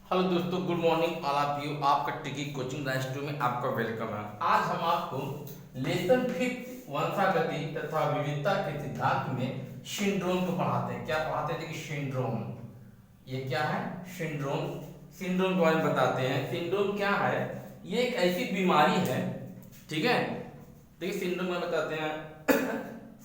Hello दोस्तों, good morning all of you. आपका टिकी कोचिंग ब्रांच 2 में आपका वेलकम है। आज हम आपको लेसन 5 वंशागति तथा विविधता के सिद्धांत में सिंड्रोम को पढ़ाते हैं। क्या पढ़ाते हैं? देखिए सिंड्रोम, ये क्या है? सिंड्रोम। सिंड्रोम के बारे में बताते हैं। सिंड्रोम क्या है? ये एक ऐसी बीमारी है, ठीक है। देखिए सिंड्रोम में बताते हैं।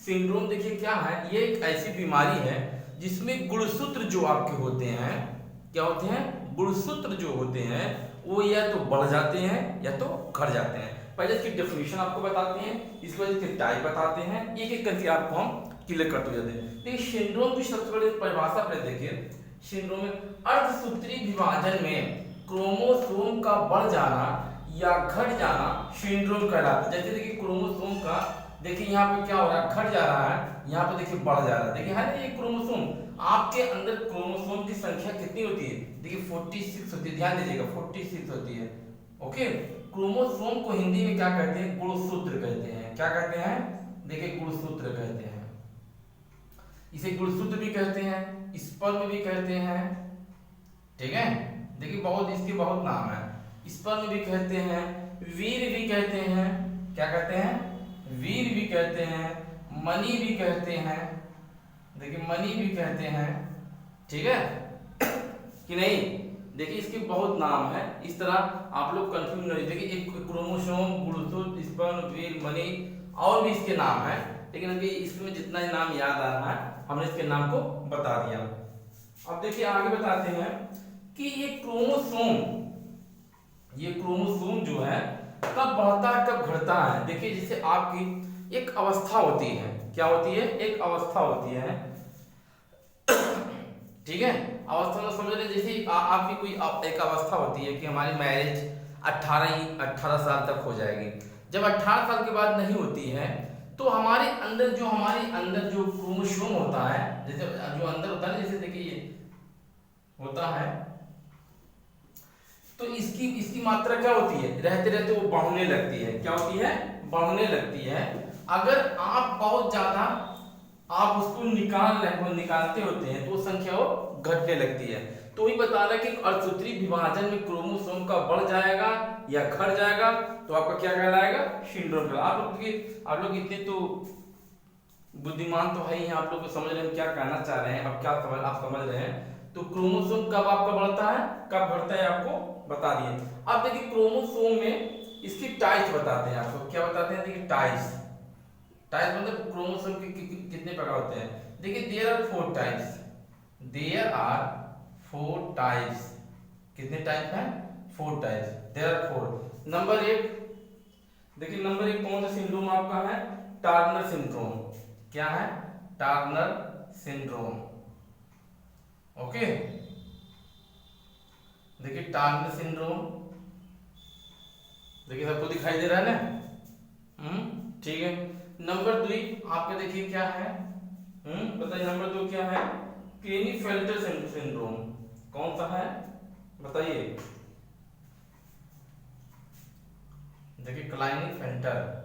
सिंड्रोम देखिए क्या है, ये एक ऐसी बीमारी है जिसमें गुणसूत्र जो आपके होते हैं, क्या होते हैं? गुणसूत्र जो होते हैं वो या तो बढ़ जाते हैं या तो घट जाते हैं। पहले इसकी डेफिनेशन आपको बताते हैं, इसके बाद इसके टाइप बताते हैं, एक एक करके आपको हम क्लियर करते जाते हैं। देखिए सिंड्रोम की सबसे बड़ी परिभाषा पहले देखिए। सिंड्रोम में अर्धसूत्री विभाजन में क्रोमोसोम का बढ़ जाना या घट जाना सिंड्रोम कहलाता है। जैसे देखिए क्रोमोसोम का, देखिए यहाँ पे क्या हो रहा है? घट जा रहा है, यहाँ पे देखिए बढ़ जा रहा है। देखिए है ना, ये क्रोमोसोम, आपके अंदर क्रोमोसोम की संख्या कितनी होती है? देखिए 46 होती है, ध्यान दीजिएगा 46 होती है। ओके, क्रोमोसोम को हिंदी में क्या कहते हैं? गुणसूत्र कहते हैं। क्या कहते हैं? देखिए गुणसूत्र कहते हैं। इसे गुणसूत्र भी कहते हैं, स्पर्म भी कहते हैं, ठीक है। देखिए बहुत इसके बहुत नाम है। स्पर्म भी कहते हैं, वीर भी कहते हैं। क्या कहते हैं? वीर भी कहते हैं, मणि भी कहते हैं। देखिए मणि भी कहते हैं, ठीक है कि नहीं? देखिए इसके बहुत नाम है, इस तरह आप लोग कंफ्यूज नहीं। देखिए एक क्रोमोसोम, गुणसूत्र, स्पर्म, वीर, मणि और भी इसके नाम है, लेकिन अभी इसमें जितना नाम याद आ रहा है हमने इसके नाम को बता दिया। अब देखिए आगे बताते हैं कि ये क्रोमोसोम जो है कब बढ़ता है कब घटता है। देखिए जैसे आपकी एक अवस्था होती है, क्या होती है? एक अवस्था होती है, ठीक है। अवस्था में समझ रहे, जैसे आपकी कोई एक अवस्था होती है कि हमारी मैरिज 18 साल तक हो जाएगी। जब 18 साल के बाद नहीं होती है तो हमारे अंदर जो क्रोमोसोम होता है, जैसे जो अंदर होता है, जैसे देखिए ये होता है, तो इसकी मात्रा क्या होती है? रहते रहते वो बढ़ने लगती है। क्या होती है? बढ़ने लगती है। अगर आप बहुत ज्यादा आप उसको निकालते होते हैं तो संख्या वो घटने लगती है। तो ही बता रहा है कि अर्धसूत्री विभाजन में क्रोमोसोम का बढ़ जाएगा या घट जाएगा तो आपका क्या कहलाएगा? सिंड्रोम कहलाएगा। आप लोग इतने तो बुद्धिमान तो है ही, आप लोग समझ रहे हैं क्या कहना चाह रहे हैं। अब क्या आप समझ रहे हैं? तो क्रोमोसोम कब आपका बढ़ता है कब घटता है आपको बता दिए। अब देखिए क्रोमोसोम में इसकी टाइप्स बताते हैं आपको। क्या बताते हैं? देखिए टाइप्स मतलब क्रोमोसोम के कितने प्रकार होते हैं। देखिए देयर आर 4 टाइप्स। कितने टाइप हैं? 4 टाइप्स। There are 4। नंबर 1, देखिए नंबर 1 कौन सा सिंड्रोम आपका है? Turner syndrome. क्या है? Turner syndrome. ओके, देखिए टर्नर सिंड्रोम, देखिए सबको दिखाई दे रहा है ना? ठीक है। नंबर 2 आपका देखिए क्या है? बताइए नंबर 2 क्या है? क्लीनीफेल्टर सिंड्रोम। कौन सा है बताइए? देखिए क्लाइनीफेल्टर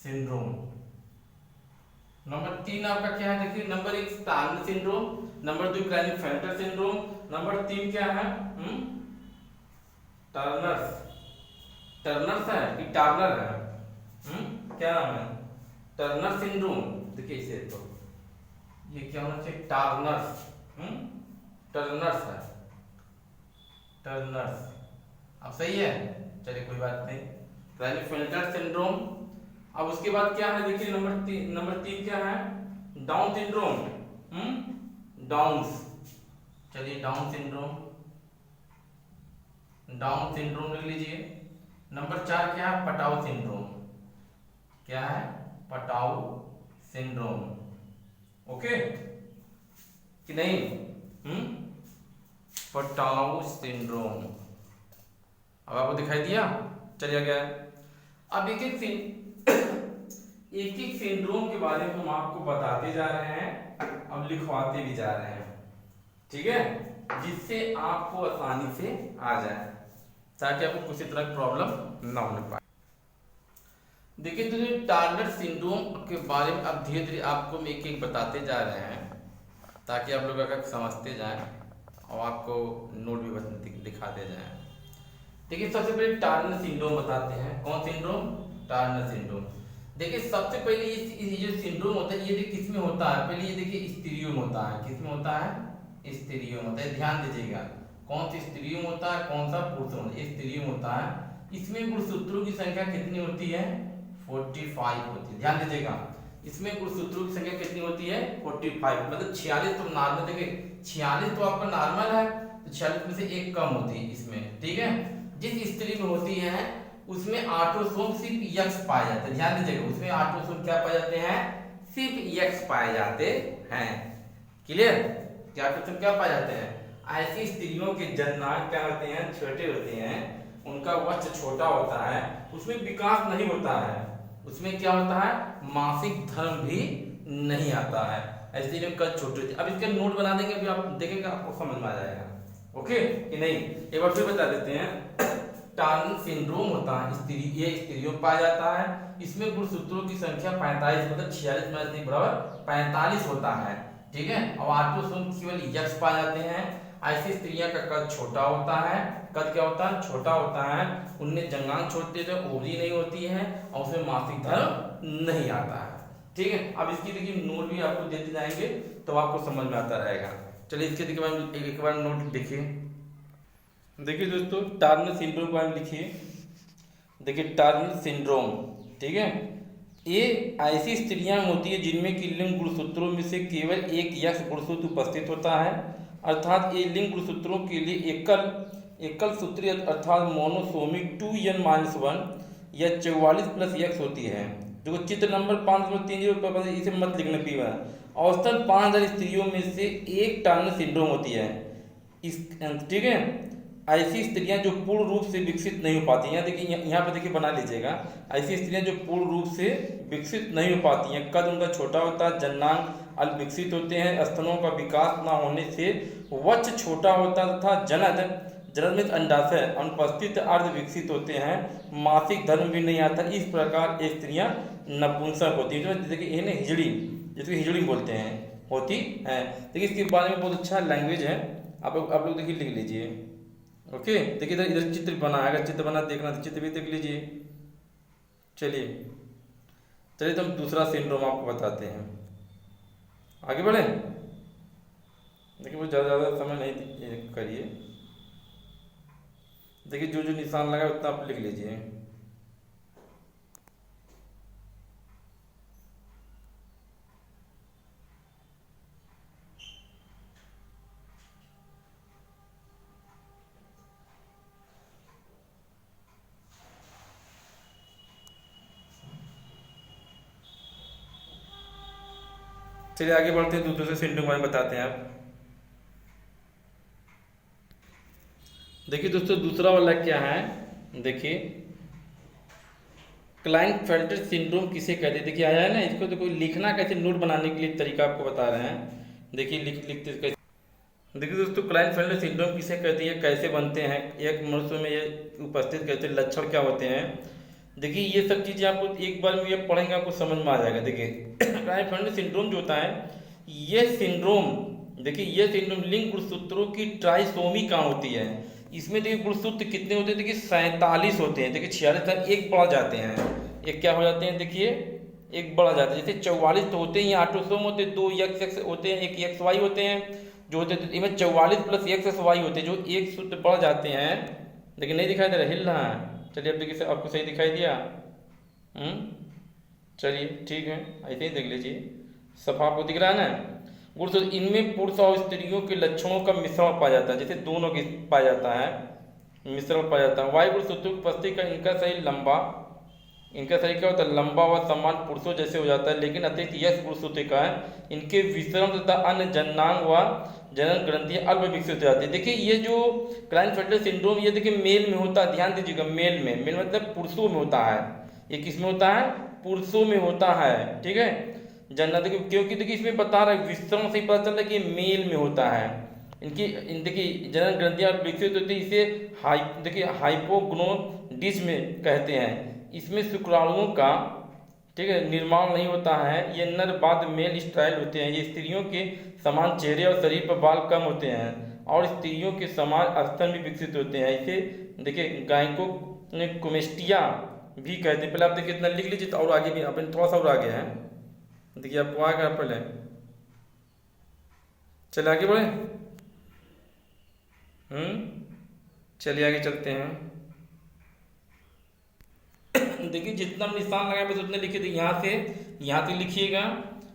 सिंड्रोम। नंबर 3 आपका क्या है? देखिए number 1 Turner syndrome, number 2 Klinefelter syndrome, number 3 क्या है? टर्नर्स है कि टर्नर है? क्या नाम है? Turner syndrome. देखिए इसे तो ये क्या होना चाहिए? टर्नर्स। टर्नर्स है, टर्नर्स। अब सही है, चलिए कोई बात नहीं। क्लाइनीफेल्टर सिंड्रोम। अब उसके बाद क्या है? देखिए नंबर 3 क्या है? Down syndrome. डाउन्स, चलिए डाउन सिंड्रोम लिख लीजिए। नंबर 4 क्या है? Patau syndrome. क्या है? Patau syndrome. ओके कि नहीं? Patau syndrome. अब आपको दिखाई दिया? चलिए गया। अब एक एक सिंड्रोम के बारे में हम आपको बताते जा रहे हैं, अब लिखवाते भी जा रहे हैं, ठीक है, जिससे आपको आसानी से आ जाए। ताकि आपको किसी तरह की प्रॉब्लम ना होने पाए। देखिए तो टार्नर सिंड्रोम के बारे में अब धीरे धीरे आपको हम एक एक बताते जा रहे हैं ताकि आप लोग अगर समझते जाएं और आपको नोट भी दिखाते जाएं। देखिए सबसे पहले टार्नर सिंड्रोम बताते हैं। कौन सिंड्रोम? टार्नर सिंड्रोम। देखिए सबसे पहले ये जो सिंड्रोम होता है ये किस में होता है? पहले ये देखिए स्त्रियों में होता है। किस में होता है? स्त्रियों में होता है। ध्यान दीजिएगा कौन सी स्त्रियों में होता है, कौन सा पुरुषों में? स्त्रियों में होता है। इसमें गुणसूत्रों की संख्या कितनी होती है? 45 होती है। ध्यान दीजिएगा इसमें गुणसूत्रों की संख्या कितनी होती है? 45। मतलब 46 तो नॉर्मल, देखिए 46 तो आपका नॉर्मल है, तो 46 में से एक कम होती है इसमें, ठीक है। जिस स्त्री में होती है उसमें ऑटोसोम सिर्फ यक्स पाए जाते हैं। ध्यान दीजिएगा उसमें ऑटोसोम क्या पाए जाते हैं? सिर्फ यक्स पाए जाते हैं। क्लियर? क्या ऑटोसोम क्या पाए जाते हैं? ऐसी स्त्रियों के जननांग क्या होते हैं? छोटे होते हैं, उनका वक्ष छोटा होता है, उसमें विकास नहीं होता है, उसमें क्या होता है? मासिक धर्म भी नहीं आता है। ऐसे में कद छोटे होते हैं। अब इसके नोट बना देंगे, अभी आप देखेंगे आपको समझ में आ जाएगा। ओके कि नहीं? एक बार फिर बता देते हैं। टार्नर सिंड्रोम होता है ये स्त्रियों में पाया जाता है। इसमें गुणसूत्रों की संख्या 45 मतलब 46 बराबर 45 होता है, ठीक है। और ऑटोसोम केवल यक्स पाए जाते हैं। ऐसी स्त्रियां का कद छोटा होता है। कद क्या होता है? छोटा होता है। उनमें जंगांग छोटे होते हैं, ओवरी नहीं होती है और उसमें मासिक धर्म नहीं आता है, ठीक है। अब इसकी देखिए नोट भी आपको देते जाएंगे तो आपको समझ में आता रहेगा। चलिए इसके देखिए एक बार नोट देखिए। देखिए दोस्तों टार्नर सिंड्रोम के बारे में लिखिए। देखिए टार्नर सिंड्रोम, ठीक है, ये ऐसी स्त्रियां होती है जिनमें कि लिंग गुणसूत्रों में से केवल एक यक्स गुणसूत्र उपस्थित होता है, अर्थात ये लिंग गुणसूत्रों के लिए एकल सूत्री अर्थात मोनोसोमिक 2n-1 या 44 प्लस यक्स होती है। जो चित्र नंबर 530 इसे मत लिखने पीवा। औसतन 5000 स्त्रियों में से एक टार्नर सिंड्रोम होती है। ठीक है, ऐसी स्त्रियां जो पूर्ण रूप से विकसित नहीं हो पाती हैं, देखिए यहाँ पे देखिए बना लीजिएगा, ऐसी स्त्रियां जो पूर्ण रूप से विकसित नहीं हो पाती हैं, कद उनका छोटा होता है, जननांग अल्प विकसित होते हैं, स्तनों का विकास न होने से वक्ष छोटा होता है तथा जनन में अंडाशय अनुपस्थित अर्ध विकसित होते हैं, मासिक धर्म भी नहीं आता। इस प्रकार ये स्त्रियां नपुंसक होती हैं, जैसे कि इन्हें हिजड़ी, जिसको हिजड़ी बोलते हैं, होती हैं। देखिए इसके बारे में बहुत अच्छा लैंग्वेज है, आप लोग देखिए लिख लीजिए। ओके, देखिए इधर चित्र बना है, अगर चित्र बना देखना तो चित्र भी देख लीजिए। चलिए तो हम दूसरा सिंड्रोम आपको बताते हैं, आगे बढ़े। देखिए वो ज़्यादा समय नहीं करिए, देखिए जो जो निशान लगा उतना आप लिख लीजिए। चलिए आगे बढ़ते हैं, दूसरे सिंड्रोम में बताते हैं आप। देखिए दोस्तों दूसरा वाला क्या है, देखिए क्लाइनफेल्टर सिंड्रोम किसे कहते हैं। देखिए आया है ना, इसको देखो लिखना कैसे, नोट बनाने के लिए तरीका आपको बता रहे हैं। देखिए लिखते कैसे। देखिए दोस्तों क्लाइनफेल्टर सिंड्रोम किसे कहते हैं, कैसे बनते हैं, एक मनुष्य में ये उपस्थित कहते हैं, लक्षण क्या होते हैं। देखिए ये सब चीज़ें आपको एक बार में ये पढ़ेंगे आपको समझ में आ जाएगा। देखिए क्लाइनफेल्टर सिंड्रोम जो होता है, ये सिंड्रोम, देखिए ये सिंड्रोम लिंग गुणसूत्रों की ट्राइसोमी का होती है। इसमें देखिए गुणसूत्र कितने होते हैं, देखिए 47 होते हैं। देखिए 46 था, एक बढ़ जाते हैं, एक क्या हो जाते हैं, देखिए एक बढ़ जाते हैं। जैसे 44 तो होते हैं, ऑटोसोम होते हैं, 2 एक्स होते हैं, एक एक्स वाई होते हैं जो होते हैं, इनमें 44 प्लस एक्स वाई होते हैं जो एक सूत्र बढ़ जाते हैं। लेकिन नहीं दिखाई दे रहा, हिल रहा है। चलिए अब देखिए आपको सही दिखाई दिया। चलिए ठीक है, ऐसे ही देख लीजिए, सफा आपको दिख रहा है ना। गुणसूत्र इनमें पुरुष और स्त्रियों के लक्षणों का मिश्रण पाया जाता है, जैसे दोनों की पाया जाता है, मिश्रण पाया जाता है। वायु गुणसूत्रों की उपस्थिति का इनका शरीर क्या होता है, लंबा व समान पुरुषों जैसे हो जाता है, लेकिन अतिरिक्त यश गुणसूत्र का है, इनके विश्रम तथा अन्य जननांग व जनन ग्रंथियां अल्प विकसित हो जाती है। देखिए ये जो क्लाइनफेल्टर सिंड्रोम, ये देखिए मेल में होता है, ध्यान दीजिएगा, मेल मतलब पुरुषों में होता है। ये किस में होता है, पुरुषों में होता है, ठीक है। जनना देखिए, क्योंकि देखिए इसमें बता रहा है, विश्रम से ही पता चल रहा है कि मेल में होता है। देखिए जनन ग्रंथियाँ विकसित होती है, इसे देखिए हाइपोगोनाडिज्म कहते हैं। इसमें शुक्राणुओं का, ठीक है, निर्माण नहीं होता है। ये नर बाद मेल स्टाइल होते हैं। ये स्त्रियों के समान चेहरे और शरीर पर बाल कम होते हैं और स्त्रियों के समान स्तन भी विकसित होते हैं। इसे देखिए गायकोकोमेस्टिया भी कहते हैं। पहले आप देखिए इतना लिख लीजिए, तो और आगे भी आपने थोड़ा सा और आगे है, देखिए आपको आगे पहले चलिए आगे बढ़े। चलिए आगे चलते हैं। देखिए जितना निशान लगाए बस उतने लिखिए। तो यहाँ से लिखिएगा,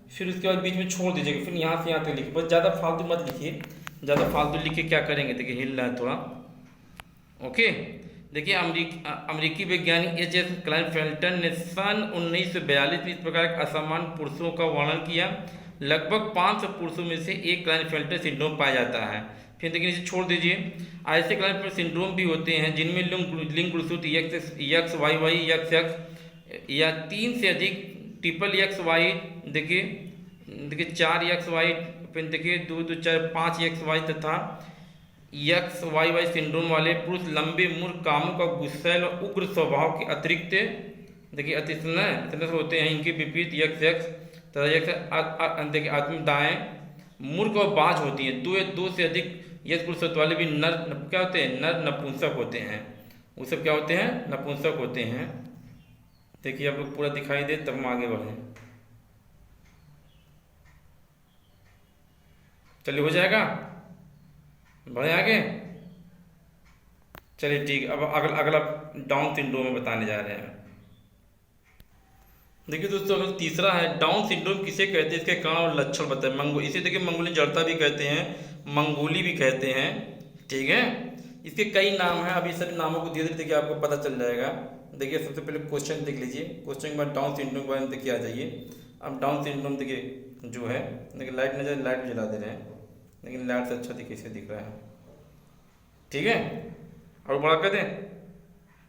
फिर उसके बाद बीच में छोड़ दीजिएगा, फिर यहाँ से यहाँ तक लिखिए। बस ज़्यादा फालतू मत लिखिए, ज़्यादा फालतू लिख के क्या करेंगे, देखिए हिल रहा है थोड़ा। ओके, देखिए अमेरिकी वैज्ञानिक एच.एस. क्लाइनफेल्टर ने सन 1942 में इस प्रकार के असामान्य पुरुषों का वर्णन किया। लगभग 500 पुरुषों में से एक क्लाइनफेल्टर सिंड्रोम पाया जाता है। फिर देखिए इसे छोड़ दीजिए। ऐसे क्लाइनफेल्टर सिंड्रोम भी होते हैं जिनमें लिंग गुणसूत्र यक्स वाई यक्स या 3 से अधिक ट्रिपल यक्स वाई, देखिए 4 यक्स वाई, फिर देखिए 2 2 4 5 यक्स वाई तथा यक्स वाई सिंड्रोम वाले पुरुष लंबे मूर्ख, कामों का गुस्सैल और उग्र स्वभाव के अतिरिक्त देखिए अतिशय होते हैं। इनके विपरीत यक्स तथा यक्स देखिए आत्मदाएँ मूर्ख और बाज होती हैं। दो से अधिक यक्स पुरुषत्व वाले भी नर क्या होते हैं, नर नपुंसक होते हैं। वो सब क्या होते हैं, नपुंसक होते हैं। देखिए आप लोग पूरा दिखाई दे तब हम आगे बढ़ें। चलिए हो जाएगा, बढ़े आगे। चलिए ठीक, अब अगला डाउन सिंड्रोम में बताने जा रहे हैं। देखिए दोस्तों अगर तीसरा है डाउन सिंड्रोम किसे कहते हैं, इसके कारण और लक्षण बताएं। इसे देखिए मंगोलियन जड़ता भी कहते हैं, मंगोली भी कहते हैं, ठीक है। इसके कई नाम हैं, अभी सभी नामों को धीरे धीरे देखिए आपको पता चल जाएगा। देखिए सबसे पहले क्वेश्चन देख लीजिए, क्वेश्चन के बाद डाउन सिंड्रोम के बारे में देखिए आ जाइए। अब डाउन सिंड्रोम देखिए जो है, देखिए लाइट नजर, लाइट भी जला दे रहे हैं, लेकिन लाइट से अच्छा देखिए इसे दिख रहा है, ठीक है। और बड़ा कर दें।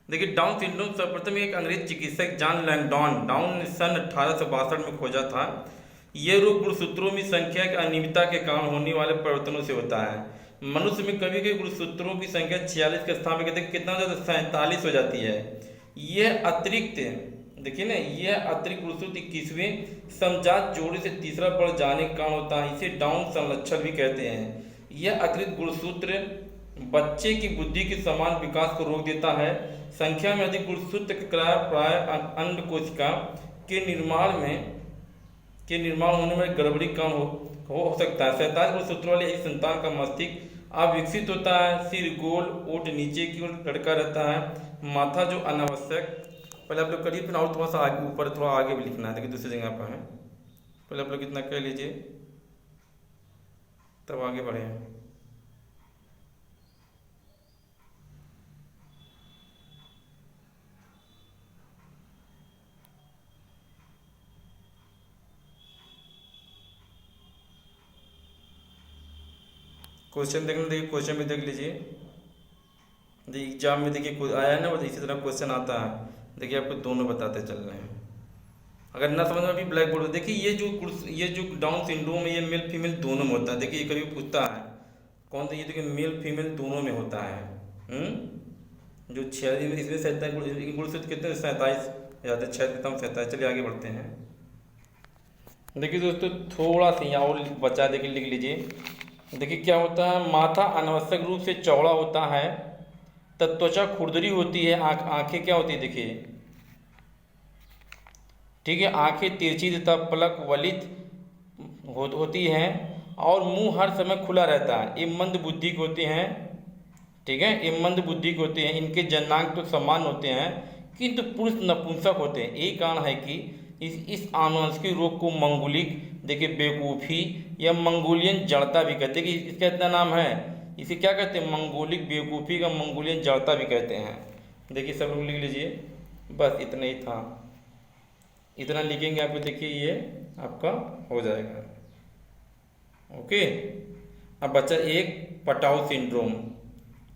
देखिए डाउन सिंड्रोम सर्वप्रथम एक अंग्रेज चिकित्सक जॉन लैंगडॉन डाउन ने सन 1862 में खोजा था। यह रोग गुणसूत्रों में संख्या की अनियमितता के कारण होने वाले परिवर्तनों से होता है। मनुष्य में कभी कभी गुणसूत्रों की संख्या 46 के स्थान पर कहते हैं कितना हो जाता है, 47 हो जाती है। यह अतिरिक्त देखिए ना, यह अतिरिक्त गुणसूत्र 21वें समजात जोड़े से तीसरा बढ़ जाने के कारण होता है। इसे डाउन संलक्षण भी कहते हैं। यह अतिरिक्त गुणसूत्र बच्चे की बुद्धि के समान विकास को रोक देता है। संख्या में अधिक गुणसूत्र के कारण प्राय अंड कोशिका के निर्माण होने में गड़बड़ी कारण हो सकता है। 47 गुणसूत्र वाले एक संतान का मस्तिष्क अविकसित होता है। सिर गोल, ओठ नीचे की ओर लटका रहता है। माथा जो अनावश्यक, पहले आप लोग करिए, फिर और थोड़ा सा आगे ऊपर थोड़ा आगे भी लिखना है, देखिए दूसरी जगह पर है। पहले आप लोग इतना कह लीजिए तब आगे बढ़े। क्वेश्चन देखना, देखिए क्वेश्चन भी देख लीजिए। देखिए एग्जाम में देखिए आया ना, वो इसी तरह क्वेश्चन आता है। देखिए आपको दोनों बताते चल रहे हैं, अगर ना समझ में अभी ब्लैक बोर्ड। देखिए ये जो डाउन सिंड्रोम है ये मेल फीमेल दोनों में होता है। देखिए ये कभी पूछता है कौन सा, ये देखिए मेल फीमेल दोनों में होता है। जो 46 में, इसमें 47 गुणसूत्र कितने, 47 जाते, 47। चलिए आगे बढ़ते हैं। देखिए दोस्तों थोड़ा सा और बचा देखिए लिख लीजिए। देखिए क्या होता है, माथा अनावश्यक रूप से चौड़ा होता है, तब त्वचा खुरदरी होती है। आंखें क्या होती है देखिए, ठीक है, आंखें तिरछी तथा पलक वलित होती हैं और मुंह हर समय खुला रहता है। ये मंद बुद्धि के होते हैं, ठीक है, ये मंद बुद्धि के होते हैं। इनके जनांग तो समान होते हैं किंतु पुरुष नपुंसक होते हैं। यही कारण है कि इस आनुवंशिक रोग को मंगोलिक देखिए बेवकूफ़ी या मंगोलियन जड़ता भी कहते हैं। कि इसका इतना नाम है, इसे क्या कहते हैं, मंगोलिक बेवकूफ़ी का मंगोलियन जड़ता भी कहते हैं। देखिए सब लोग लिख लीजिए, बस इतना ही था, इतना लिखेंगे आपको, देखिए ये आपका हो जाएगा। ओके, अब बच्चा एक पटाउ सिंड्रोम,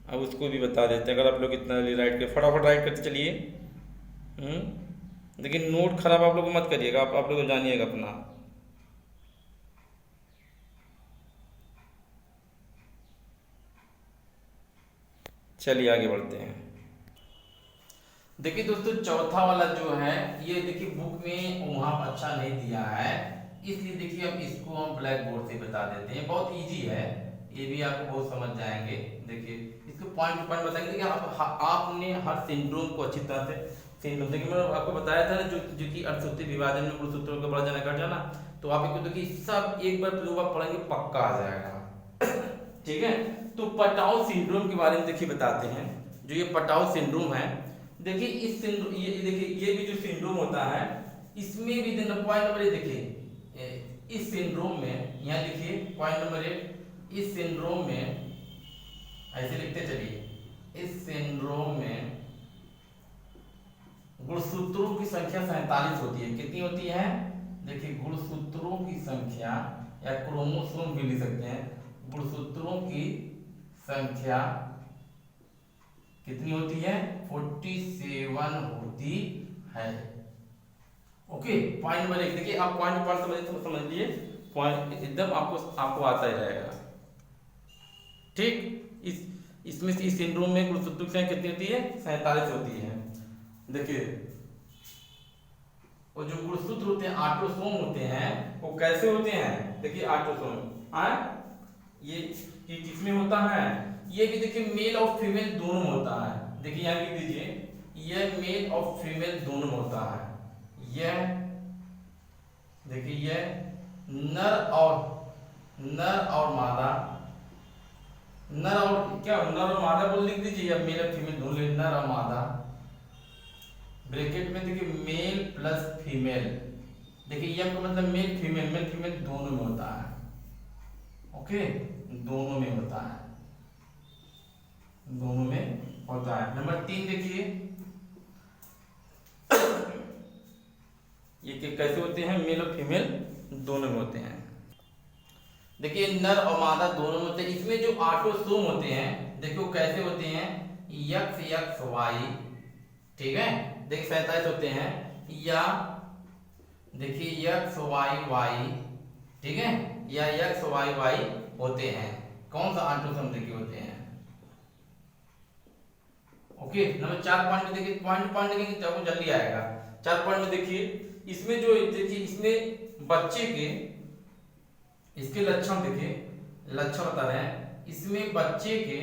अब उसको भी बता देते हैं। अगर आप लोग इतना राइट कर, फटाफट राइट करते चलिए। लेकिन नोट खराब आप लोग मत करिएगा, आप लोग जानिएगा अपना। चलिए आगे बढ़ते हैं। देखिए दोस्तों, चौथा वाला जो है ये देखिए बुक में वहाँ पर अच्छा नहीं दिया है, इसलिए देखिए अब इसको हम ब्लैक बोर्ड से बता देते हैं। बहुत इजी है, ये भी आपको बहुत समझ जाएंगे। देखिए इसको पॉइंट टू पॉइंट बताएंगे। देखिए आपने हर सिंड्रोम को अच्छी तरह से सिंड्रोम, देखिए मैंने आपको बताया था ना जो कि अर्धसूत्री विभाजन में गुणसूत्रों का बड़ा जना घटा ना, तो आप इसको देखिए सब एक बार दो बार पढ़ेंगे पक्का आ जाएगा। ठीक है, तो पटाउ सिंड्रोम के बारे में देखिए बताते हैं। जो ये पटाउ सिंड्रोम है, देखिए इस सिंड्रोम, ये देखिए ये भी जो सिंड्रोम होता है इसमें भी पॉइंट नंबर 1 देखिए इस सिंड्रोम में, यहाँ लिखिए पॉइंट नंबर 1, इस सिंड्रोम में ऐसे लिखते चलिए, इस सिंड्रोम में गुणसूत्रों की संख्या 47 होती है। कितनी होती है? देखिए गुणसूत्रों की संख्या, या क्रोमोसोम भी लिख सकते हैं, गुणसूत्रों की संख्या कितनी होती है? 47 होती है। ओके, पॉइंट नंबर 1 देखिए, आप पॉइंट समझ लिए, पॉइंट एकदम आपको आता ही रहेगा। ठीक, इसमें से इस सिंड्रोम में गुणसूत्रों की संख्या कितनी होती है? 47 होती है। देखिए वो जो गुणसूत्र होते हैं, ऑटोसोम होते हैं, वो कैसे होते हैं? देखिए ऑटोसोम ये किसमें होता है? ये भी देखिए मेल और फीमेल दोनों होता है। देखिए यहाँ लिख दीजिए, यह मेल और फीमेल दोनों होता है। यह देखिए यह नर और मादा, नर और क्या, नर और मादा बोल लिख दीजिए, या मेल और फीमेल दोनों, नर और मादा, ब्रैकेट में देखिए मेल प्लस फीमेल। देखिए यह का मतलब मेल फीमेल दोनों में होता है। ओके, दोनों में होता है, दोनों में होता है। नंबर 3 देखिए ये कैसे होते हैं? मेल और फीमेल दोनों में होते हैं। देखिए नर और मादा दोनों में होते हैं। इसमें जो ऑटोसोम होते हैं देखिए वो कैसे होते हैं? XY, ठीक है, देखिए 47 होते हैं, या देखिए XYY, ठीक है, या XYY होते हैं। कौन सा ऑटोसोम देखिए होते हैं? ओके, नंबर 4 पॉइंट देखिए, पॉइंट देखिए आपको जल्दी आएगा। 4 पॉइंट में देखिए, इसमें जो देखिए इसमें बच्चे के इसके लक्षण देखिए, लक्षण बता रहे हैं। इसमें बच्चे के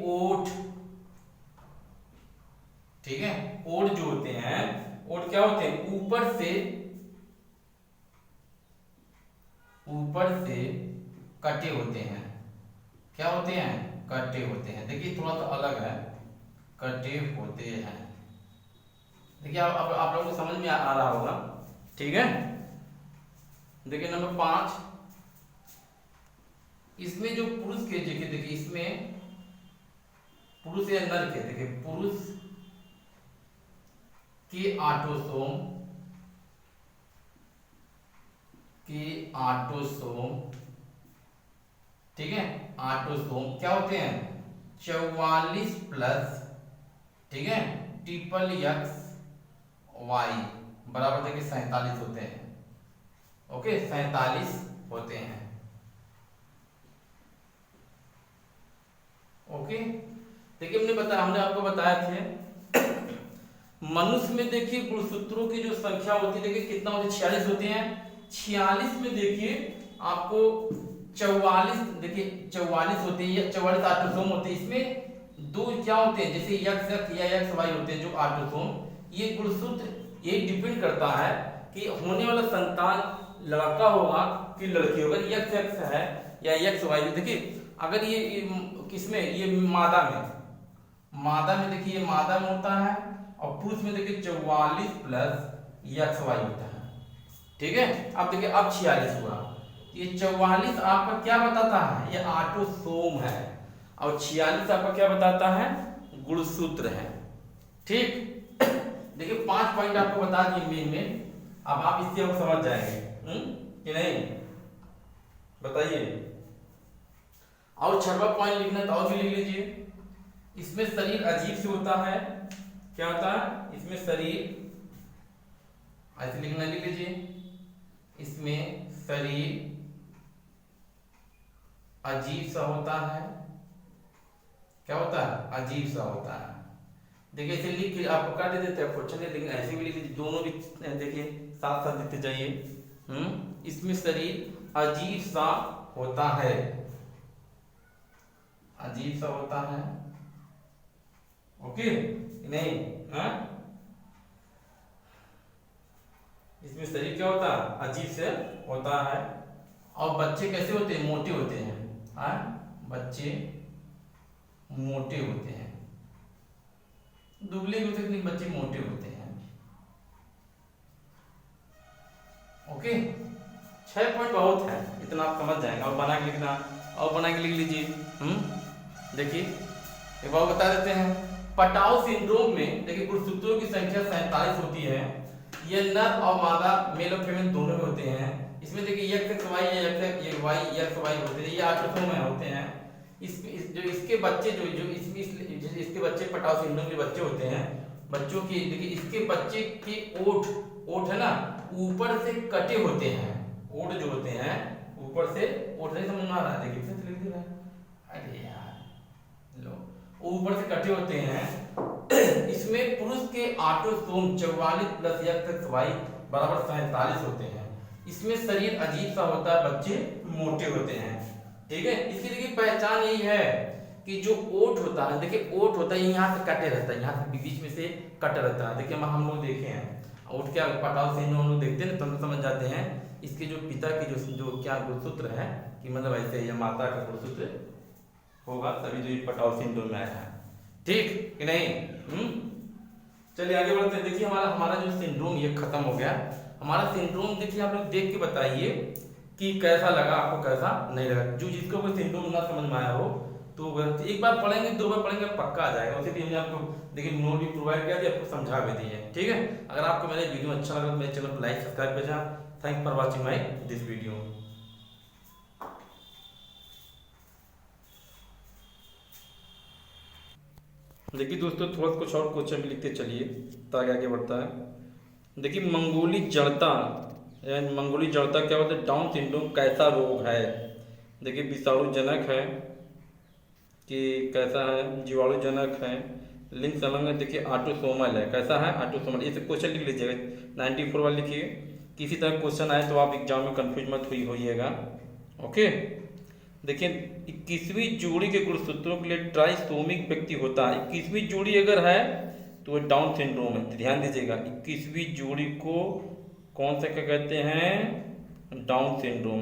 ओठ, ठीक है, ओठ जो होते हैं, ओठ क्या होते हैं? ऊपर से कटे होते हैं। क्या होते हैं? कटे होते हैं। देखिए थोड़ा सा अलग है, कटे होते हैं। देखिए आप लोगों को समझ में आ रहा होगा, ठीक है। देखिए नंबर 5, इसमें जो पुरुष के देखिए इसमें पुरुष या नर के, देखिए पुरुष के ऑटोसोम, ठीक है, ऑटोसोम क्या होते हैं? 44 प्लस, ठीक है, XXY बराबर देखिए 47 होते हैं। ओके, 47 होते हैं। ओके, देखिए हमने आपको बताया थे मनुष्य में देखिए गुणसूत्रों की जो संख्या होती है देखिए कितना होती है? 46 होते हैं। 46 में देखिए आपको 44, देखिए 44 होते हैं, या 44 ऑटोसोम होते हैं। इसमें दो क्या होते हैं? जैसे XX या XY होते हैं जो ऑटोसोम, ये गुणसूत्र ये डिपेंड करता है कि होने वाला संतान लड़का होगा कि लड़की होगा, XX है या XY। देखिए अगर ये किसमें, ये मादा में देखिए, ये मादा में होता है, और पुरुष में देखिए 44 प्लस XY होता है, ठीक है। अब देखिए अब 46 हुआ, ये 44 आपका क्या बताता है? ये ऑटोसोम है, और 46 आपका क्या बताता है? गुणसूत्र है, ठीक। देखिए 5 पॉइंट आपको बता दिए मेन। अब आप इससे अब समझ जाएंगे कि नहीं, बताइए। और 6वां पॉइंट लिखना तो और भी लिख लीजिए। इसमें शरीर अजीब से होता है। क्या होता है? इसमें शरीर ऐसे लिखना, लिख लीजिए, इसमें शरीर अजीब सा होता है। क्या होता है? अजीब सा होता है। देखिए इसे लिख के आपको कर देते हैं क्वेश्चन, लेकिन ऐसे भी लिख लीजिए, दोनों भी देखिए साथ साथ लिखते जाइए। इसमें शरीर अजीब सा होता है, अजीब सा होता है। ओके नहीं? हाँ, इसमें शरीर क्या होता है? अजीब से होता है। और बच्चे कैसे होते हैं? मोटे होते हैं। हाँ, बच्चे मोटे होते हैं, दुबले भी होते हैं लेकिन बच्चे मोटे होते हैं। ओके, 6 पॉइंट बहुत है, इतना आप समझ जाएंगे। और बना के लिखना, और बना के लिख लीजिए। देखिए एक बार बता देते हैं। पटाउ सिंड्रोम में देखिए गुणसूत्रों की संख्या 47 होती है। ये नर और मादा, मेल और फीमेल दोनों में होते हैं। इसमें देखिए एक्स वाई एक्स वाई होते हैं, ये ऑटोसोम में होते हैं। जो इसके बच्चे जो इसके बच्चे पटाउ सिंड्रोम के बच्चे होते हैं, बच्चों की देखिए इसके बच्चे के ओठ है ना, ऊपर से कटे होते हैं। ओठ जो होते हैं ऊपर से, ओठ नहीं समझ में आ रहा है? देखिए फिर लिख दे रहा है। अरे यार लो, ऊपर से कटे होते हैं। इसमें पुरुष के ऑटोसोम 44 प्लस एक्स वाई बराबर 47 होते हैं। इसमें शरीर अजीब सा होता है, बच्चे मोटे होते हैं। ठीक है, इसकी देखिए पहचान यही है कि जो ओठ होता है, देखिए ओठ होता है यहाँ से कटे रहता है, यहाँ से बीच में से कट रहता है। देखिए हम लोग देखे हैं ओठ क्या पटाउ सिंड्रोम हम लोग देखते हैं ना, तो हम समझ जाते हैं इसके जो पिता की जो क्या गुणसूत्र है, कि मतलब ऐसे या माता का गुणसूत्र होगा, तभी जो ये पटाउ सिंड्रोम में आया है। ठीक कि नहीं? चलिए आगे बढ़ते हैं। देखिए हमारा जो सिंड्रोम ये खत्म हो गया। हमारा सिंड्रोम देखिए आप लोग देख के बताइए कि कैसा लगा आपको, कैसा नहीं लगा। जो जिसको कोई सिंड्रोम ना समझ में आया हो तो एक बार पढ़ेंगे, 2 बार पढ़ेंगे, पक्का आ जाएगा। उसी लिए हमने आपको देखिए नोट भी प्रोवाइड किया दिया, आपको समझा भी दिए। ठीक है, अगर आपको मेरा वीडियो अच्छा लगा तो मेरे चैनल को लाइक सब्सक्राइब कर देना। Thank for watching my this video. देखिए दोस्तों थोड़ा कुछ और क्वेश्चन भी लिखते चलिए ताकि आगे बढ़ता है। देखिए मंगोली जड़ता यानी मंगोली जड़ता क्या होता है? डाउन सिंड्रोम कैसा रोग है? देखिए विषाणुजनक है कि कैसा है? जीवाणुजनक है, लिंग संलग्न है, देखिए ऑटोसोमल है। कैसा है? ऑटोसोमल। ये सब क्वेश्चन लिख लीजिएगा, 94 वाला लिखिए। किसी तरह क्वेश्चन आए तो आप एग्जाम में कंफ्यूज मत होइएगा। ओके, देखिए 21वीं जोड़ी के गुणसूत्रों के लिए ट्राइसोमिक व्यक्ति होता है। 21वीं जोड़ी अगर है तो वो डाउन सिंड्रोम है। तो ध्यान दीजिएगा 21वीं जोड़ी को कौन सा क्या कहते हैं? Down syndrome.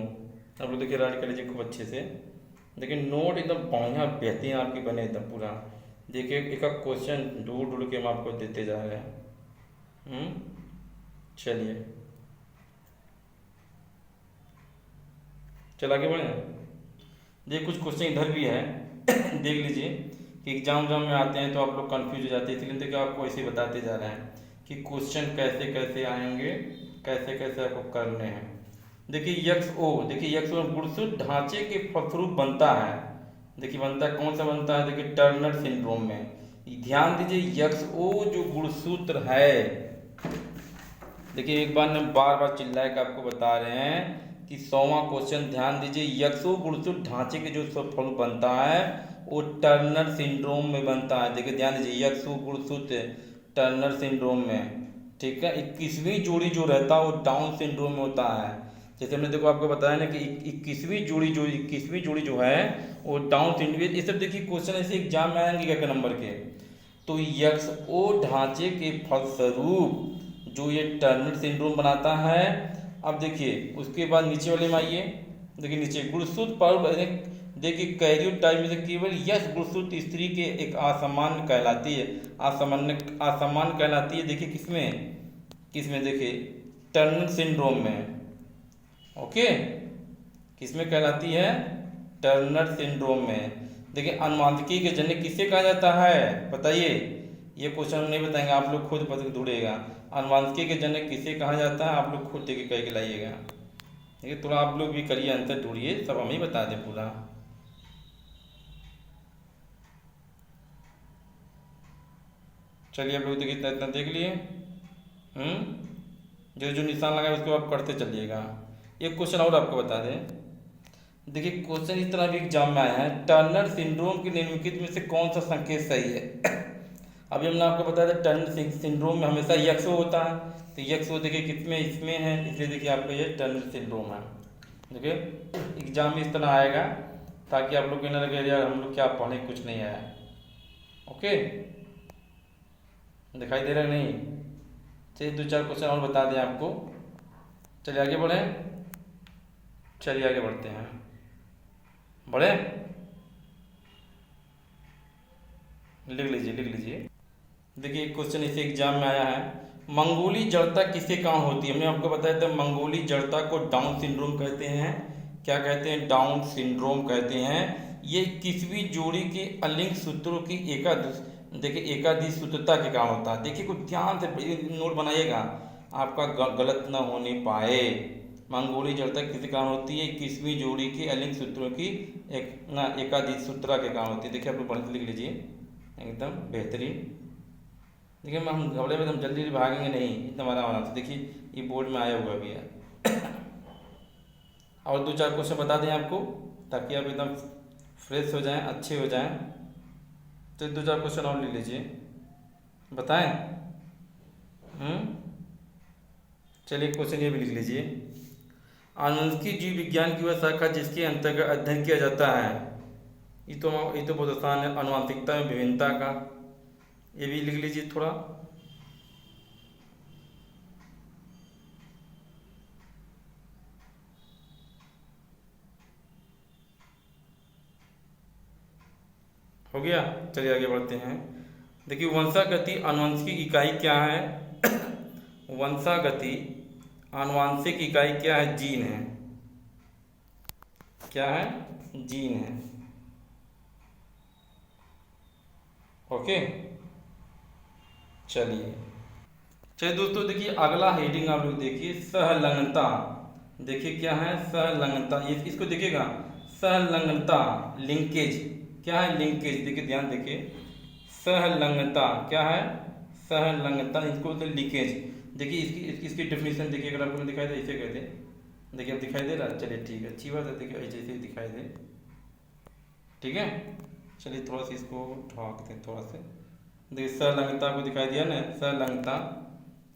आप लोग देखिए राइट कर लीजिए खूब अच्छे से। देखिए नोट एकदम बढ़िया बेहतरीन आपके बने एकदम पूरा। देखिए एक एक क्वेश्चन ढूंढ के हम आपको देते जा रहे हैं। चलिए चल आगे बढ़े। देखिए कुछ क्वेश्चन इधर भी है देख लीजिए कि एग्जाम में आते हैं तो आप लोग कंफ्यूज हो जाते हैं, इसलिए देखिए आपको ऐसे बताते जा रहे हैं कि क्वेश्चन कैसे कैसे आएंगे, कैसे कैसे आपको करने हैं। देखिए XO, देखिए XO गुणसूत्र ढांचे के फलस्वरूप बनता है। देखिए बनता है, कौन सा बनता है? देखिए टर्नर सिंड्रोम में। ध्यान दीजिए XO जो गुणसूत्र है, देखिए एक बार ने बार बार चिल्लाए के आपको बता रहे हैं कि 100वां क्वेश्चन ध्यान दीजिए। XO गुणसूत्र ढांचे के जो फलस्वरूप बनता है वो टर्नर सिंड्रोम में बनता है। देखिए ध्यान दीजिए XO गुणसूत्र टर्नर सिंड्रोम में। ठीक है, 21वीं जोड़ी जो रहता है वो डाउन सिंड्रोम में होता है। जैसे हमने देखो आपको बताया ना कि 21वीं जोड़ी जो है वो डाउन सिंड्रोम। ये सब देखिए क्वेश्चन ऐसे एग्जाम में आएंगे क्या नंबर के। तो XO ढांचे के फलस्वरूप जो ये टर्नर सिंड्रोम बनाता है। अब देखिए उसके बाद नीचे वाले में आइए। देखिए नीचे गुणसूत्र पर देखिए कैरियोटाइप में से केवल यह गुणसूत्र स्त्री के एक असामान्य कहलाती है, असामान्य कहलाती है। देखिए किसमें देखिए टर्नर सिंड्रोम में। ओके, किसमें कहलाती है? टर्नर सिंड्रोम में। देखिए अनुवांशिकी के जनक किसे कहा जाता है बताइए? ये क्वेश्चन हम नहीं बताएंगे, आप लोग खुद पता ढूंढेगा। अनुवांशिकी के जनक किसे कहा जाता है? आप लोग खुद देखिए कह के लाइएगा। ठीक है, थोड़ा आप लोग भी करिए, आंसर ढूंढिए, सब हम ही बता दें पूरा। चलिए आप लोग देखिए इतना देख लिए। जो जो निशान लगा है उसको आप करते चलिएगा। एक क्वेश्चन और आपको बता दें। देखिए क्वेश्चन इस तरह भी एग्जाम में आया है, टर्नर सिंड्रोम के निम्नलिखित में से कौन सा संकेत सही है। अभी हमने आपको बताया था टर्नर सिंड्रोम में हमेशा यक्सो होता है, तो यक्सो देखिए किसमें, इसमें है, इसलिए देखिए आपका ये टर्नर सिंड्रोम है। देखिए एग्जाम में इस तरह आएगा ताकि आप लोग को ना लगे यार हम लोग क्या पढ़े, कुछ नहीं आया। ओके, दिखाई दे रहा है नहीं? चलिए 2-4 क्वेश्चन और बता दें आपको। चलिए आगे बढ़े, चलिए आगे बढ़ते हैं, बढ़े, लिख लीजिए लिख लीजिए। देखिए क्वेश्चन इसे एग्जाम में आया है, मंगोली जड़ता किसके कारण होती है। हमने आपको बताया था मंगोली जड़ता को डाउन सिंड्रोम कहते हैं। क्या कहते हैं? डाउन सिंड्रोम कहते हैं। ये किसवीं जोड़ी के अलिंग सूत्रों की देखिए एकाधिक सूत्रता के कारण होता है। देखिए कुछ ध्यान से नोट बनाइएगा, आपका गलत ना होने पाए। मंगोली जड़ता किसके कारण होती है? किसवीं जोड़ी के अलिंग सूत्रों की एकाधिक सूत्रा के कारण होती है। देखिए आप लोग पढ़ लिख लीजिए, एकदम बेहतरीन। देखिए हम घबरे में हम जल्दी भागेंगे नहीं, इतना बना तो देखिए ये बोर्ड में आया हुआ भी है। और 2-4 क्वेश्चन बता दें आपको ताकि आप एकदम फ्रेश हो जाएं, अच्छे हो जाएं। तो 2-4 क्वेश्चन और ले लीजिए, बताएं। चलिए क्वेश्चन ये भी लिख लीजिए, आनुवंशिकी जीव विज्ञान की वह शाखा जिसके अंतर्गत अध्ययन किया जाता है। ये तो बहुत आसान है, आनुवंशिकता में विभिन्नता का, ये भी लिख लीजिए थोड़ा। हो गया, चलिए आगे बढ़ते हैं। देखिए वंशागति आनुवंशिक इकाई क्या है? वंशागति आनुवंशिक इकाई क्या है? जीन है। क्या है? जीन है। ओके, चलिए दोस्तों, देखिए अगला हेडिंग आप लोग देखिए, सहलंगता। देखिए क्या है? सहलंगता। इसको देखिएगा, सहलंगता, लिंकेज। क्या है? लिंकेज। देखिए ध्यान देखिए, सहलंगता क्या है? सहलंगता, इसको बोलते हैं लीकेज। देखिए इसकी डेफिनेशन देखिए, अगर आपको दिखाई दे, इसे कहते हैं। देखिए अब दिखाई दे रहा है, चलिए ठीक है, अच्छी बात है। देखिए ऐसे ऐसे दिखाई दे, ठीक है। चलिए थोड़ा सा इसको ढाक दें थोड़ा सा। देखिए सहलंगता को दिखाई दिया ना, सहलंगता।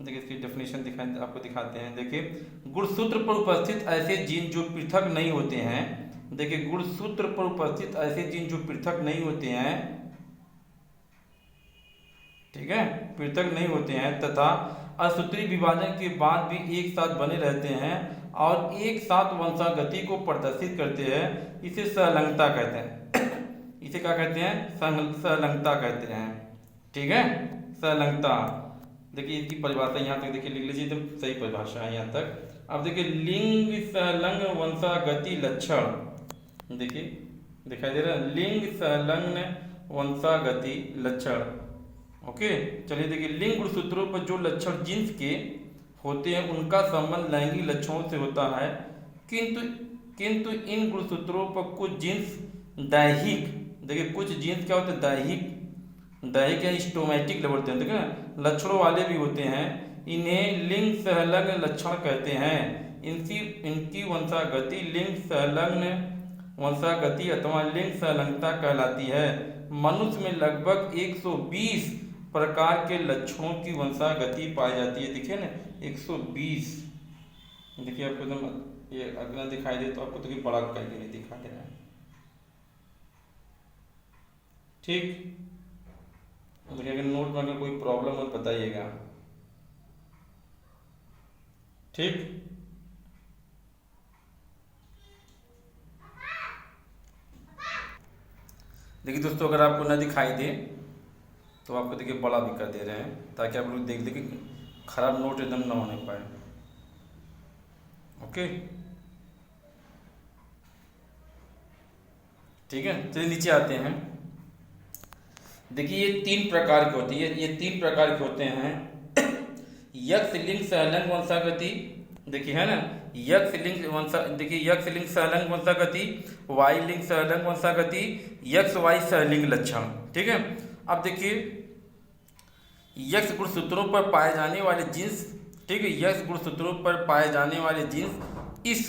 देखिए इसकी डेफिनेशन आपको दिखाते हैं। देखिए गुणसूत्र पर उपस्थित ऐसे जीन जो पृथक नहीं होते हैं। देखिए गुणसूत्र पर उपस्थित ऐसे जीन जो पृथक नहीं होते हैं, ठीक है, पृथक नहीं होते हैं तथा असूत्री विभाजन के बाद भी एक साथ बने रहते हैं और एक साथ वंशागति को प्रदर्शित करते हैं, इसे सहलंगता कहते हैं। इसे क्या कहते हैं? सहलंगता कहते हैं, ठीक है, सहलंगता। देखिए इसकी परिभाषा यहाँ तक देखिए लिख लीजिए, एकदम सही परिभाषा है यहाँ तक। अब देखिए लिंग सहलंग वंशागति लक्षण। देखिए दिखाई दे रहा है, लिंग सहलंग वंशागति लक्षण। ओके, चलिए देखिए लिंग गुणसूत्रों पर जो लक्षण जीन्स के होते हैं उनका संबंध लैंगिक लक्षणों से होता है, किंतु इन गुणसूत्रों पर कुछ जीन्स दैहिक, देखिए कुछ जीन्स क्या होते हैं? दैहिक या स्टोमैटिक बोलते हैं, देखिए ना, लक्षणों वाले भी होते हैं। इन्हें लिंग सहलग्न लक्षण कहते हैं। इनकी वंशागति लिंग सहलग्न वंशागति अथवा लिंग सहलंगता कहलाती है। मनुष्य में लगभग 120 प्रकार के लक्षणों की वंशागति पाई जाती है। देखिए ना 120। देखिए आपको एकदम ये अगला दिखाई दे तो आपको देखिए बड़ा करके नहीं दिखा दे रहा है, ठीक। देखिए अगर नोट में अगर कोई प्रॉब्लम हो तो बताइएगा, ठीक। देखिए दोस्तों अगर आपको न दिखाई दे तो आपको देखिए बड़ा भी कर दे रहे हैं ताकि आप लोग देख देखिए खराब नोट एकदम ना होने पाए। ओके, ठीक है। चलिए नीचे आते हैं। देखिए ये 3 प्रकार की होती है, ये 3 प्रकार के होते हैं। यक्ष लिंग सहलंग वंशागति, देखिए है ना, देखिए यक्ष लिंग सहलंग वंशागति, वाई लिंग सहलंग वंशागति, यक्ष वाई सहलिंग लक्षण, ठीक है। अब देखिए यक्ष गुणसूत्रों पर पाए जाने वाले जीन्स, ठीक है, यक्ष गुणसूत्रों पर पाए जाने वाले जीन्स इस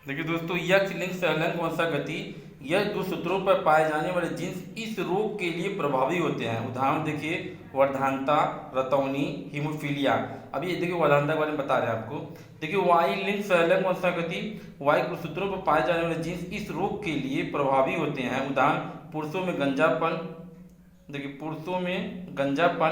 देखिए दोस्तों, यक्ष लिंग सहलंग वंशागति यह दो सूत्रों पर पाए जाने वाले जीन्स इस रोग के लिए प्रभावी होते हैं। उदाहरण देखिए, वर्धानता, रतौनी, हीमोफीलिया। अभी ये देखिए वर्धानता के बारे में बता रहे हैं आपको। देखिए, वाई लिंग सहलंग वंशागति वाई सूत्रों पर पाए जाने वाले जीन्स इस रोग के लिए प्रभावी होते हैं। उदाहरण, पुरुषों में गंजापन। देखिए, पुरुषों में गंजापन,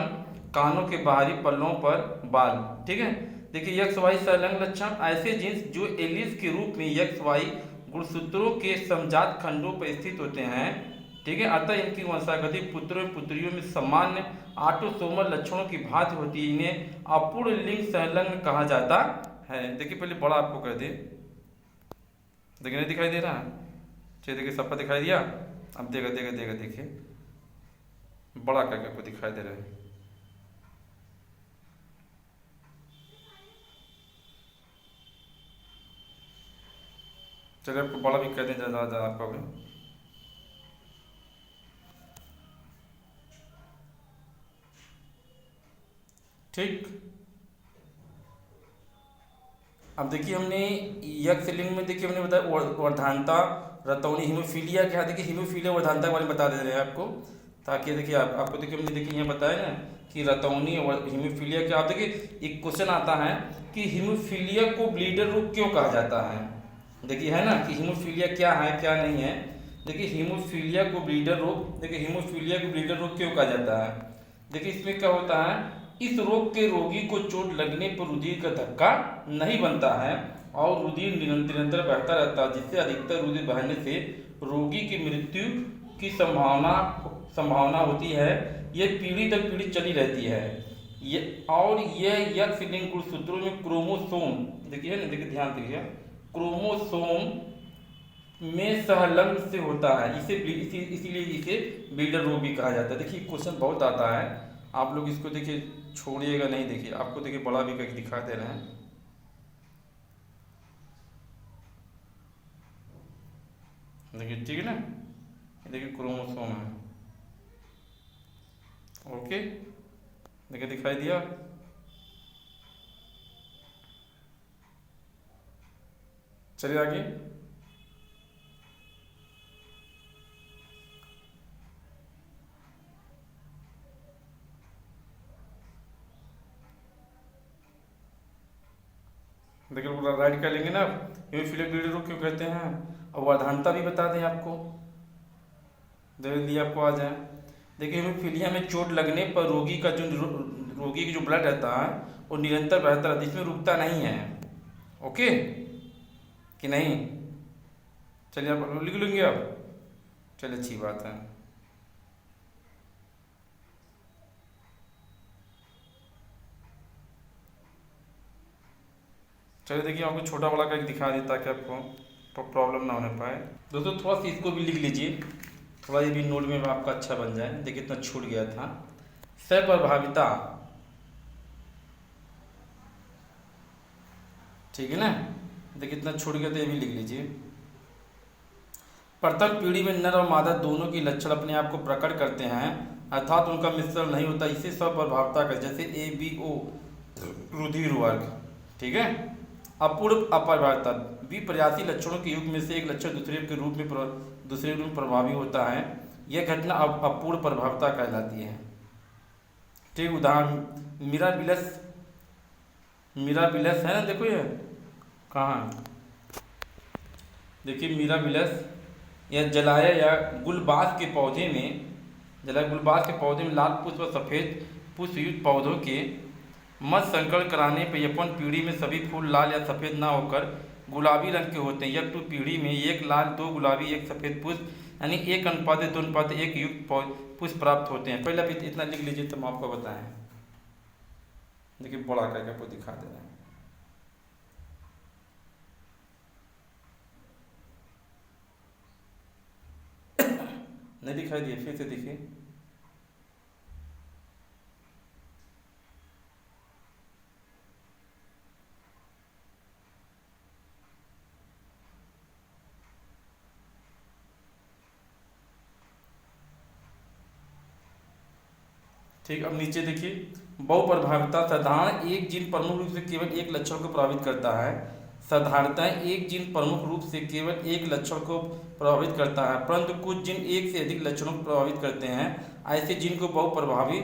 कानों के बाहरी पल्लों पर बाल। ठीक है। देखिए, यक्ष वाई सहलंग लक्षण ऐसे जीन्स जो एलिस के रूप में यक्ष वाई गुणसूत्रों के समजात खंडों पर स्थित होते हैं। ठीक है। अतः इनकी वंशागति पुत्रों एवं पुत्रियों में सामान्य ऑटोसोमल लक्षणों की भांति होती है। इन्हें अपूर्ण लिंग सहलंग कहा जाता है। देखिए, पहले बड़ा आपको कर दे। देखिए, नहीं दिखाई दे रहा है? चलिए, देखिए सबका दिखाई दिया। अब देगा देगा देगा देखिए, बड़ा करके आपको दिखाई दे रहा है। चलिए, आपको बड़ा भी कर दें ज़्यादा ज़्यादा आपका भी। ठीक। अब देखिए, हमने यक्ष लिंग में देखिए हमने बताया वर्धानता, रतौनी, हीमोफीलिया क्या। देखिए, हीमोफीलिया वर्धानता के बारे में बता दे रहे हैं आपको, ताकि देखिए आपको देखिए हमने देखिए यहाँ बताया ना कि रतौनी और हीमोफीलिया क्या। आप देखिए, एक क्वेश्चन आता है कि हीमोफीलिया को ब्लीडर रोग क्यों कहा जाता है। देखिए, है ना कि हीमोफीलिया क्या है क्या नहीं है। देखिए, हीमोफीलिया को ब्लीडर रोग, देखिए हीमोफीलिया को ब्लीडर रोग क्यों कहा जाता है। देखिए, इसमें क्या होता है, इस रोग के रोगी को चोट लगने पर रुधिर का धक्का नहीं बनता है और रुधिर निरंतर बहता रहता है, जिससे अधिकतर रुधिर बहने से रोगी की मृत्यु की संभावना होती है। यह पीढ़ी दर पीढ़ी चली रहती है। यह यक्ष लिंग गुणसूत्रों में क्रोमोसोम, देखिए ना, देखिए ध्यान दीजिए, क्रोमोसोम में सहलंग से होता है। इसीलिए इसे ब्लीडर रोग भी कहा जाता है। देखिए, क्वेश्चन बहुत आता है, आप लोग इसको देखिए छोड़िएगा नहीं। देखिए, आपको देखिए बड़ा भी करके दिखा दे रहे हैं। देखिए, ठीक है ना, देखिए क्रोमोसोम है। ओके, देखिए दिखाई दिया। चलिए आगे। देखिए, राइट कर लेंगे ना। हीमोफीलिया ब्लीडर रोग क्यों कहते हैं, और वर्धानता भी बता दें आपको, देख लिया आपको आ जाए। देखिए, हीमोफीलिया में चोट लगने पर रोगी का जो ब्लड रहता है वो निरंतर बहता रहता है, इसमें रुकता नहीं है। ओके कि नहीं। चलिए, आप लिख लेंगे आप। चलिए, अच्छी बात है। चलिए, देखिए आपको छोटा बड़ा करके दिखा दें ताकि आपको प्रॉब्लम ना होने पाए। दोस्तों, थोड़ा सा इसको भी लिख लीजिए, थोड़ा ये भी नोट में आपका अच्छा बन जाए। देखिए, इतना छूट गया था। सप्रभाविता, ठीक है ना। देखिए, इतना छूट गया तो ये भी लिख लीजिए। प्रथम पीढ़ी में नर और मादा दोनों की लक्षण अपने आप को प्रकट करते हैं, अर्थात उनका मिश्रण नहीं होता। इसे सप्रभाविता का, जैसे ABO रुधिर वर्ग। ठीक है। अपूर्ण अप्रभाविता, विपर्यासी लक्षणों के युग में से एक लक्षण दूसरे रूप में प्रभावी होता है। यह घटना अपूर्ण प्रभाविता कहलाती है। ठीक। उदाहरण, मिराबिलस है ना। देखो ये कहाँ, देखिए मिराबिलस या जलाया या गुलबास के पौधे में लाल पुष्प और सफ़ेद पुष्प युक्त पौधों के मध्य संकरण कराने पर यपन पीढ़ी में सभी फूल लाल या सफ़ेद ना होकर गुलाबी रंग के होते हैं। यक्ष पीढ़ी में एक लाल, दो गुलाबी, एक सफ़ेद पुष्प, यानी 1:2:1 युक्त पुष्प प्राप्त होते हैं। पहले आप इतना लिख लीजिए तो हम आपको बताएं। देखिए, बड़ा करके आपको दिखा दे रहे हैं। नहीं दिखाई दिए, फिर से देखिए। ठीक। अब नीचे देखिए, बहुप्रभाविता साधारण एक जीन प्रमुख रूप से केवल एक लक्षण को प्रभावित करता है। साधारणतः एक जीन प्रमुख रूप से केवल एक लक्षण को प्रभावित करता है, परंतु कुछ जीन एक से अधिक लक्षणों को प्रभावित करते हैं। ऐसे जीन को बहुप्रभावी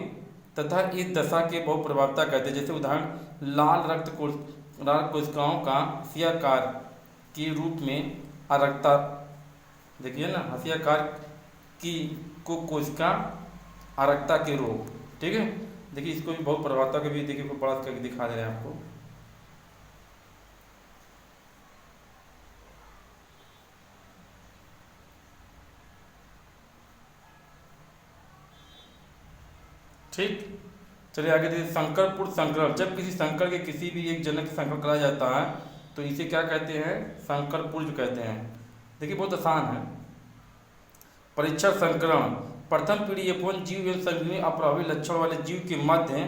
तथा इस दशा के बहुप्रभाविता कहते हैं। जैसे उदाहरण, लाल कोशिकाओं का हंसियाकार के रूप में अरक्ता, देखिए ना, हंसियाकार की को कोशिका अरक्ता के रोग, ठीक है। देखिए इसको भी बहुप्रभाविता के भी देखिए बड़ा करके दिखा दे रहे हैं आपको। ठीक, चलिए आगे देखिए। संकरपुर संकरण, जब किसी संकर के किसी भी एक जनक संकरण कराया जाता है तो इसे क्या कहते हैं? संकरपुर्ज कहते हैं। देखिए बहुत आसान है। परीक्षण संकरण, प्रथम पीढ़ी F1 जीव एवं संजीवनी अप्रभावी लक्षण वाले जीव के मध्य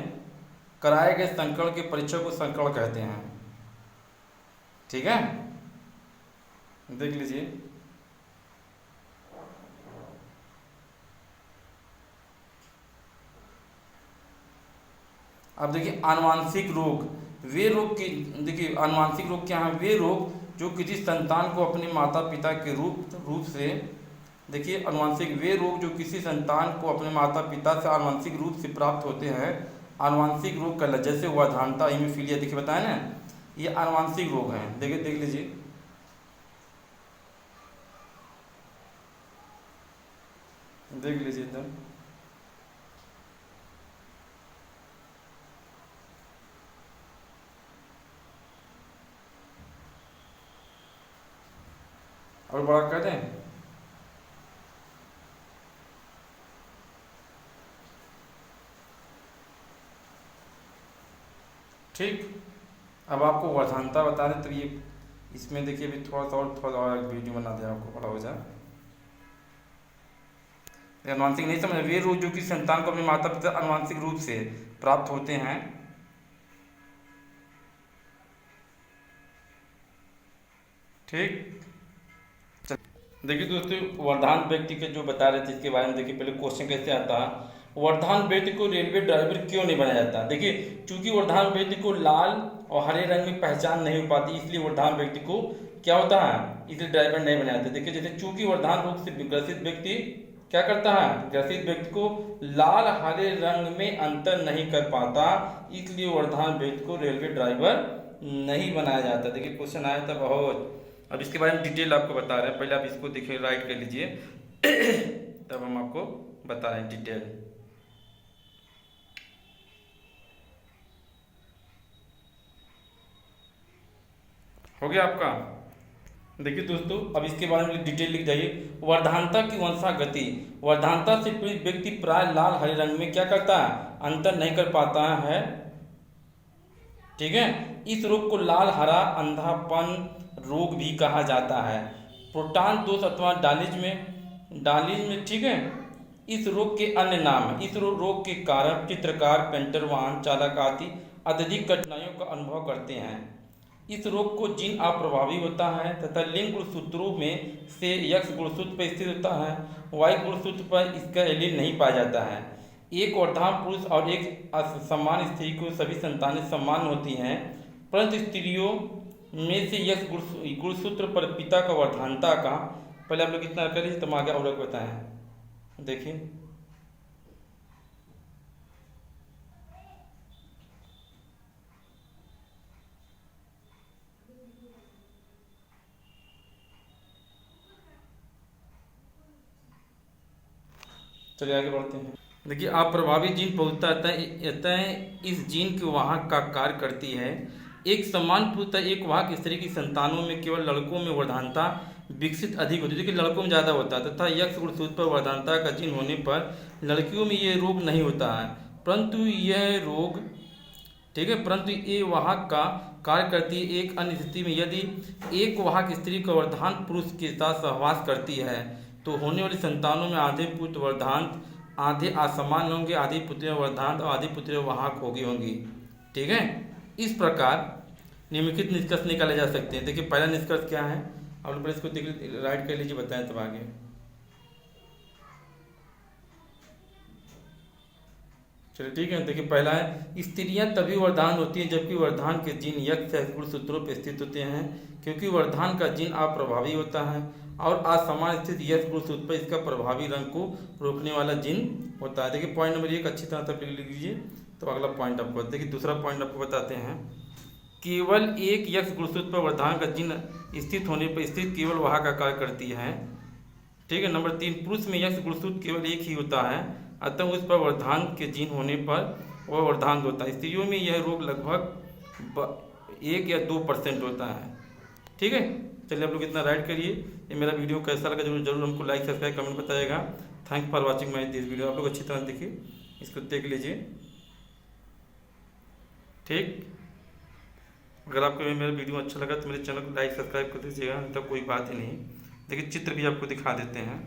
कराए गए संकरण के परीक्षण को संकरण कहते हैं। ठीक है, देख लीजिए। अब देखिए आनुवांशिक रोग, वे रोग की, देखिए आनुवांशिक रोग क्या है? वे रोग जो किसी संतान को अपने माता पिता के रूप से, देखिए आनुवांशिक, वे रोग जो किसी संतान को अपने माता पिता से आनुवांशिक रूप से प्राप्त होते हैं आनुवांशिक रोग का, जैसे वधानता, हीमोफीलिया, देखिए बताया ना, ये आनुवांशिक रोग हैं। देखिए देख लीजिए। देख लीजिए एकदम। और बड़ा कर दें। ठीक, अब आपको वर्धानता बता दें तो ये इसमें देखिए अभी थोड़ा और वीडियो बना दिया आपको, बड़ा हो जाए। अनुवांशिक नहीं समझ, वे रोग जो कि संतान को अपने माता पिता अनुवांशिक रूप से प्राप्त होते हैं। ठीक, देखिए दोस्तों, वर्धान व्यक्ति के जो बता रहे थे इसके बारे में देखिए। पहले क्वेश्चन कैसे आता है, वर्धान व्यक्ति को रेलवे ड्राइवर क्यों नहीं बनाया जाता? देखिए चूंकि वर्धान व्यक्ति को लाल और हरे रंग में पहचान नहीं हो पाती, इसलिए वर्धान व्यक्ति को क्या होता है, इसलिए ड्राइवर नहीं बनाया जाता। देखिए जैसे चूंकि वर्धान रोग से ग्रसित व्यक्ति क्या करता है, ग्रसित व्यक्ति को लाल हरे रंग में अंतर नहीं कर पाता, इसलिए वर्धान व्यक्ति को रेलवे ड्राइवर नहीं बनाया जाता। देखिए क्वेश्चन आया था बहुत। अब इसके बारे में डिटेल आपको बता रहे हैं, पहले आप इसको देखिए, राइट कर लीजिए तब हम आपको बता रहे हैं डिटेल। हो गया आपका? देखिए दोस्तों, अब इसके बारे में डिटेल लिख जाइए। वर्धानता की वंशागति, वर्धानता से पीड़ित व्यक्ति प्राय लाल हरे रंग में क्या करता है, अंतर नहीं कर पाता है। ठीक है, इस रोग को लाल हरा अंधापन रोग भी कहा जाता है। प्रोटान दोष अथवा डालिज में, ठीक है, इस रोग के अन्य नाम है। इस रोग के कारण चित्रकार, पेंटर, वाहन चालक आदि अत्यधिक कठिनाइयों का अनुभव करते हैं। इस रोग को जीन अप्रभावी होता है तथा लिंग गुणसूत्रों में से X गुणसूत्र पर स्थित होता है, Y गुणसूत्र पर इसका एलील नहीं पाया जाता है। एक वर्धान पुरुष और एक समान स्त्री को सभी संतानें समान होती हैं, परंतु स्त्रियों में से X गुणसूत्र पर पिता का वर्धानता का, पहले आप लोग इतना कर लीजिए तो आगे और बताएं। देखिए चलिए आगे बढ़ते हैं। देखिए अप्रभावी जीन पहुंचता इस जीन के वाहक का कार्य करती है। एक समान पुरुष एक वाहक स्त्री की संतानों में केवल लड़कों में वर्धानता विकसित अधिक होती है, देखिए लड़कों में ज़्यादा होता है, तथा X गुणसूत्र पर वर्धानता का जीन होने पर लड़कियों में ये रोग नहीं होता है। परंतु यह रोग, ठीक है, परंतु ये वाहक का कार्य करती है। एक अन्य स्थिति में यदि एक वाहक स्त्री का वर्धान पुरुष के साथ सहवास करती है तो होने वाली संतानों में आधे पुत्र वर्धांत, आधे असमान होंगे, आधी पुत्रियां वर्धांत और आधी पुत्रियां वाहक होंगी। ठीक है, इस प्रकार निम्नलिखित निष्कर्ष निकाले जा सकते हैं। देखिए पहला निष्कर्ष क्या है, आप लोग इसको राइट कर लीजिए, बताएं तब आगे। चलिए ठीक है, देखिए पहला है स्त्रियां तभी वर्धान होती हैं जबकि वर्धान के जीन यक्ष या गुणसूत्रों पर स्थित होते हैं, क्योंकि वर्धान का जीन अप्रभावी होता है और असमान स्थित यक्ष गुणसूत्र पर इसका प्रभावी रंग को रोकने वाला जीन होता है। देखिए पॉइंट नंबर 1 अच्छी तरह से लिख लीजिए। तो अगला पॉइंट आपको देखिए, दूसरा पॉइंट आपको बताते हैं, केवल एक यक्ष गुणसूत्र पर वर्धान का जीन स्थित होने पर स्थित केवल वाहक का कार्य करती है। ठीक है। नंबर 3, पुरुष में यक्ष गुणसूत्र केवल एक ही होता है, अतः उस पर वर्धान के जीन होने पर वह वर्धांग होता है। स्त्रियों में यह रोग लगभग 1 या 2% होता है। ठीक है। चलिए आप लोग इतना राइट करिए। ये मेरा वीडियो कैसा लगा जरूर हमको लाइक सब्सक्राइब कमेंट बताइएगा। Thank for watching my this video. आप लोग अच्छी तरह देखिए, इसको देख लीजिए। ठीक। अगर आपको मेरा वीडियो अच्छा लगा तो मेरे चैनल को लाइक सब्सक्राइब कर दीजिएगा, नहीं तो कोई बात ही नहीं। देखिए चित्र भी आपको दिखा देते हैं।